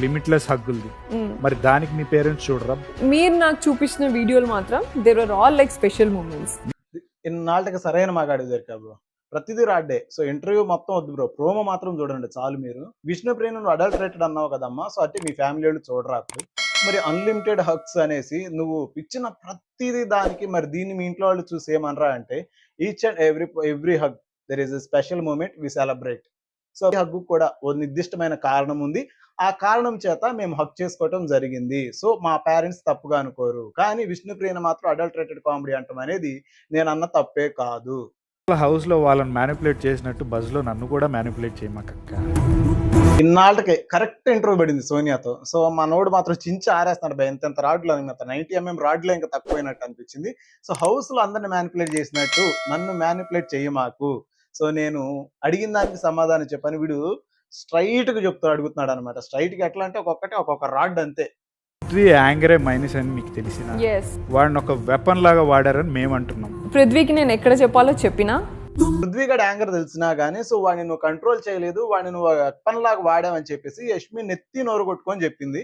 Limitless హగ్గుల్ది. మరి దానికి మీ parents చూడరా? మీరు నాకు చూపించిన వీడియోలు మాత్రం there are all like special moments. ఇన్నాళ్ళకి సరైన మాగాడు దొరికా బ్రో. ప్రతిదీ రాడ్డే. సో ఇంటర్వ్యూ మొత్తం వద్దు బ్రో, ప్రోమో మాత్రం చూడండి చాలు. మీరు విష్ణుప్రియ నువ్వు అడల్టరేటెడ్ అన్నావు కదమ్మా, సో అంటే మీ ఫ్యామిలీ వాళ్ళు చూడరా అప్పుడు. మరి అన్లిమిటెడ్ హగ్స్ అనేసి నువ్వు ఇచ్చిన ప్రతిదీ దానికి, మరి దీన్ని మీ ఇంట్లో వాళ్ళు చూసి ఏమనరా అంటే, each and every hug there is a special moment we celebrate. So hug కూడా ఓ నిర్దిష్టమైన కారణం ఉంది. ఆ కారణం చేత మేము హక్ చేసుకోవటం జరిగింది. సో మా పేరెంట్స్ తప్పుగా అనుకోరు. కానీ విష్ణుప్రియని మాత్రం అడల్టరేటెడ్ కామెడీ అంటాం అనేది నేను అన్న తప్పే కాదు. హౌస్ లో వాళ్ళని మ్యానిపులేట్ చేసినట్టు బజ్ లో నన్ను కూడా మ్యానిపులేట్ చేయమాకక్క. ఇన్నాళ్ళకి కరెక్ట్ ఇంటర్వ్యూ పడింది సోనియాతో. సో మనోడు మాత్రం చించి ఆరేస్తున్నాడు భయ, ఎంత రాడ్లు అని 90mm రాడ్లో ఇంకా తక్కువైనట్టు అనిపించింది. సో హౌస్ లో అందరిని మ్యానిపులేట్ చేసినట్టు నన్ను మ్యానిపులేట్ చేయమాకు. సో నేను అడిగిన దానికి సమాధానం చెప్పని వీడు స్ట్రైట్ గా అడుగుతున్నాడు అనమాట. స్ట్రైట్ గా ఎట్లా అంటే ఒక్కొక్క రాడ్ అంతే. పృథ్వీ యాంగరే మైనస్ అని మీకు తెలిసిన వాడిని ఒక వెపన్ లాగా వాడారని మేము అంటున్నాం. పృథ్వీకి నేను ఎక్కడ చెప్పాలో చెప్పినా, పృథ్వీ గడ యాంగర్ తెలిసినా గానీ సో వాడిని నువ్వు కంట్రోల్ చేయలేదు, వాడిని నువ్వు వెపన్ లాగా వాడావని చెప్పేసి యష్మి నెత్తి నోరు కొట్టుకొని చెప్పింది.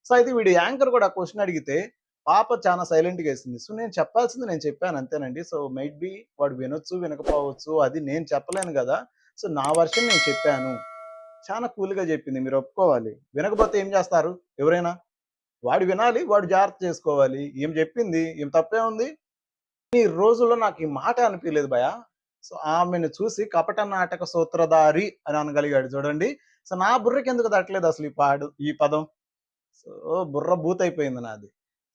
సో అయితే వీడు యాంకర్ కూడా క్వశ్చన్ అడిగితే పాప చాలా సైలెంట్ గా వేసింది. సో నేను చెప్పాల్సింది నేను చెప్పాను అంతేనండి. సో మైట్ బి వాడు వినొచ్చు వినకపోవచ్చు, అది నేను చెప్పలేను కదా. సో నా వర్షన్ నేను చెప్పాను, చాలా కూల్ గా చెప్పింది, మీరు ఒప్పుకోవాలి. వినకపోతే ఏం చేస్తారు ఎవరైనా? వాడు వినాలి, వాడు జాగ్రత్త చేసుకోవాలి. ఏం చెప్పింది ఏం తప్పే ఉంది. ఈ రోజుల్లో నాకు ఈ మాట అనిపించలేదు భయ. సో ఆమెను చూసి కపట నాటక సూత్రధారి అని అనగలిగాడు చూడండి. సో నా బుర్రకి ఎందుకు తట్టలేదు అసలు ఈ పదం. సో బుర్ర బూత్ అయిపోయింది నాది.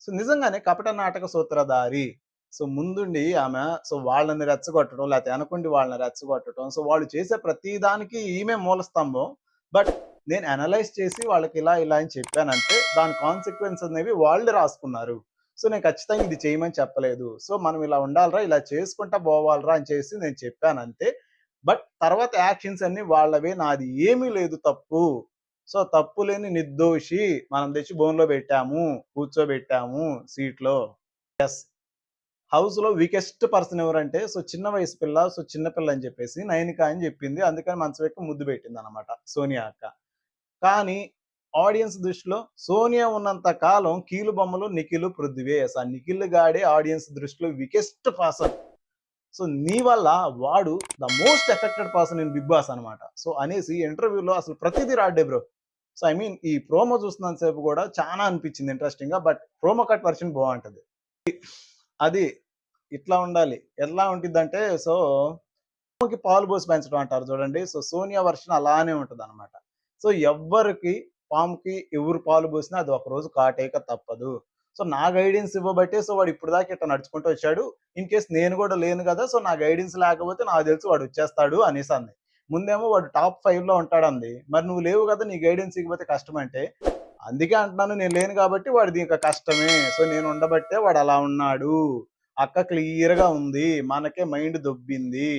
సో నిజంగానే కపట నాటక సూత్రధారి. సో ముందుండి ఆమె సో వాళ్ళని రెచ్చగొట్టడం, లేకపోతే అనుకుండి వాళ్ళని రెచ్చగొట్టడం. సో వాళ్ళు చేసే ప్రతి దానికి ఈమె మూలస్తంభం. బట్ నేను అనలైజ్ చేసి వాళ్ళకి ఇలా అని చెప్పానంటే దాని కాన్సిక్వెన్స్ అనేవి వాళ్ళు రాసుకున్నారు. సో నేను ఖచ్చితంగా ఇది చేయమని చెప్పలేదు. సో మనం ఇలా ఉండాలరా, ఇలా చేసుకుంటా పోవాలరా అని చేసి నేను చెప్పాను అంతే. బట్ తర్వాత యాక్షన్స్ అన్ని వాళ్ళవే, నాది ఏమీ లేదు తప్పు. సో తప్పు లేని నిర్దోషి మనం తెచ్చి బోన్లో పెట్టాము, కూర్చోబెట్టాము సీట్లో. ఎస్, హౌస్ లో వీకెస్ట్ పర్సన్ ఎవరంటే సో చిన్న వయసు పిల్ల, సో చిన్నపిల్ల అని చెప్పేసి నైనిక అని చెప్పింది. అందుకని మంచం ఎక్కి ముద్దు పెట్టింది అనమాట సోనియా అక్క. కానీ ఆడియన్స్ దృష్టిలో సోనియా ఉన్నంత కాలం కీలు బొమ్మలు నిఖిల్ పృథ్వీ. ఆ నిఖిల్ గాడే ఆడియన్స్ దృష్టిలో వీకెస్ట్ పర్సన్. సో నీ వల్ల వాడు the most affected person in Bigg Boss అనమాట. సో అనేసి ఇంటర్వ్యూలో అసలు ప్రతిదీ రాడ్డే బ్రో. సో ఐ మీన్ ఈ ప్రోమో చూస్తున్నంత సేపు కూడా చాలా అనిపించింది ఇంట్రెస్టింగ్ గా. బట్ ప్రోమో కట్ వర్షన్ బాగుంటది. అది ఇట్లా ఉండాలి. ఎలా ఉంటుందంటే సో పాలు పోసి పెంచడం అంటారు చూడండి. సో సోనియా వర్షన్ అలానే ఉంటుంది అనమాట. సో ఎవ్వరికి పాముకి ఎవరు పాలు పోసినా అది ఒక రోజు కాటేక తప్పదు. సో నా గైడెన్స్ ఇవ్వబట్టే సో వాడు ఇప్పుడు దాకా ఇట్లా నడుచుకుంటూ వచ్చాడు. ఇన్ కేస్ నేను కూడా లేను కదా, సో నా గైడెన్స్ లేకపోతే నాకు తెలుసు వాడు వచ్చేస్తాడు అనేసి అంది. ముందేమో వాడు టాప్ 5 లో ఉంటాడు అంది. మరి నువ్వు లేవు కదా, నీ గైడెన్స్ ఇవ్వకపోతే కష్టం అంటే, అందుకే అంటున్నాను నేను లేను కాబట్టి వాడిది ఇంకా కష్టమే. సో నేను ఉండబట్టే వాడు అలా ఉన్నాడు. అక్క క్లియర్ గా ఉంది, మనకే మైండ్ దొబ్బింది.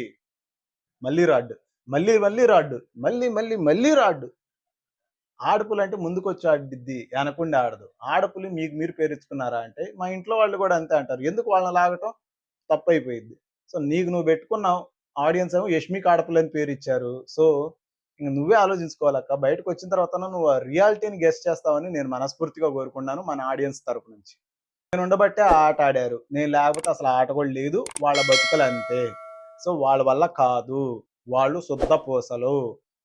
మళ్ళీ రాడ్డు, మళ్ళీ రాడ్డు, మళ్ళీ రాడ్డు. ఆడపులు అంటే ముందుకు వచ్చి ఆడిద్ది, అనకుండా ఆడదు. ఆడపులు మీకు మీరు పేరుచ్చుకున్నారా అంటే మా ఇంట్లో వాళ్ళు కూడా అంతే అంటారు. ఎందుకు వాళ్ళని లాగటం? తప్పు అయిపోయింది. సో నీకు నువ్వు పెట్టుకున్నావు, ఆడియన్స్ ఏమో యష్మికి ఆడపులు అని పేరు ఇచ్చారు. సో ఇంక నువ్వే ఆలోచించుకోవాలక్క. బయటకు వచ్చిన తర్వాత నువ్వు ఆ రియాలిటీని గెస్ట్ చేస్తావని నేను మనస్ఫూర్తిగా కోరుకున్నాను మన ఆడియన్స్ తరపు నుంచి. నేను ఉండబట్టే ఆ ఆట ఆడారు, నేను లేకపోతే అసలు ఆట కూడా లేదు. వాళ్ళ బతుకలు అంతే. సో వాళ్ళ వల్ల కాదు, వాళ్ళు శుద్ధ పూసలు,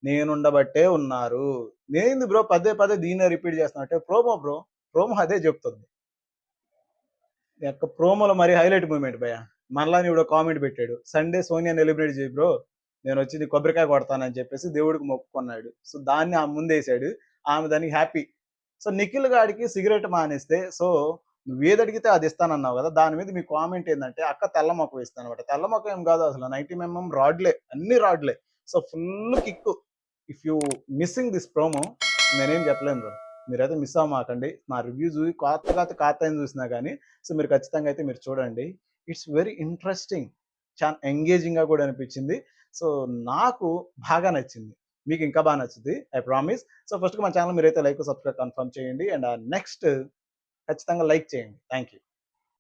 నేనుండబట్టే ఉన్నారు. నేనేంది బ్రో పదే దీన్నే రిపీట్ చేస్తున్నా అంటే ప్రోమో అదే చెప్తుంది. ప్రోమోలో మరి హైలైట్ మూమెంట్ భయ. మనలాని ఇప్పుడు కామెంట్ పెట్టాడు, సండే సోనియాని ఎలిమినేట్ చేయి బ్రో, నేను వచ్చి కొబ్బరికాయ కొడతానని చెప్పేసి దేవుడికి మొక్కుకున్నాడు. సో దాన్ని ఆమె ముందేసాడు, ఆమె దానికి హ్యాపీ. సో నిఖిల్ గాడికి సిగరెట్ మానేస్తే సో నువ్వు ఏది అడిగితే అది ఇస్తానన్నావు కదా, దాని మీద మీ కామెంట్ ఏంటంటే అక్క తెల్ల మొక్క వేస్తాను అనమాట. తెల్ల మొక్క ఏం కాదు అసలు, 90mm రాడ్లే, అన్ని రాడ్లే. So full kick. If you missing this promo, నేనేం చెప్పలేను బ్రో, మీరైతే మిస్ అవ్వమాకండి. నా రివ్యూ చూసి కాత చూసినా కానీ సో మీరు ఖచ్చితంగా అయితే మీరు చూడండి. ఇట్స్ వెరీ ఇంట్రెస్టింగ్, చాలా ఎంగేజింగ్గా కూడా అనిపించింది. సో నాకు బాగా నచ్చింది, మీకు ఇంకా బాగా నచ్చుతుంది ఐ ప్రామిస్. సో ఫస్ట్గా మన ఛానల్ మీరైతే లైక్ సబ్స్క్రైబ్ కన్ఫర్మ్ చేయండి. అండ్ నెక్స్ట్ ఖచ్చితంగా లైక్ చేయండి. Thank you.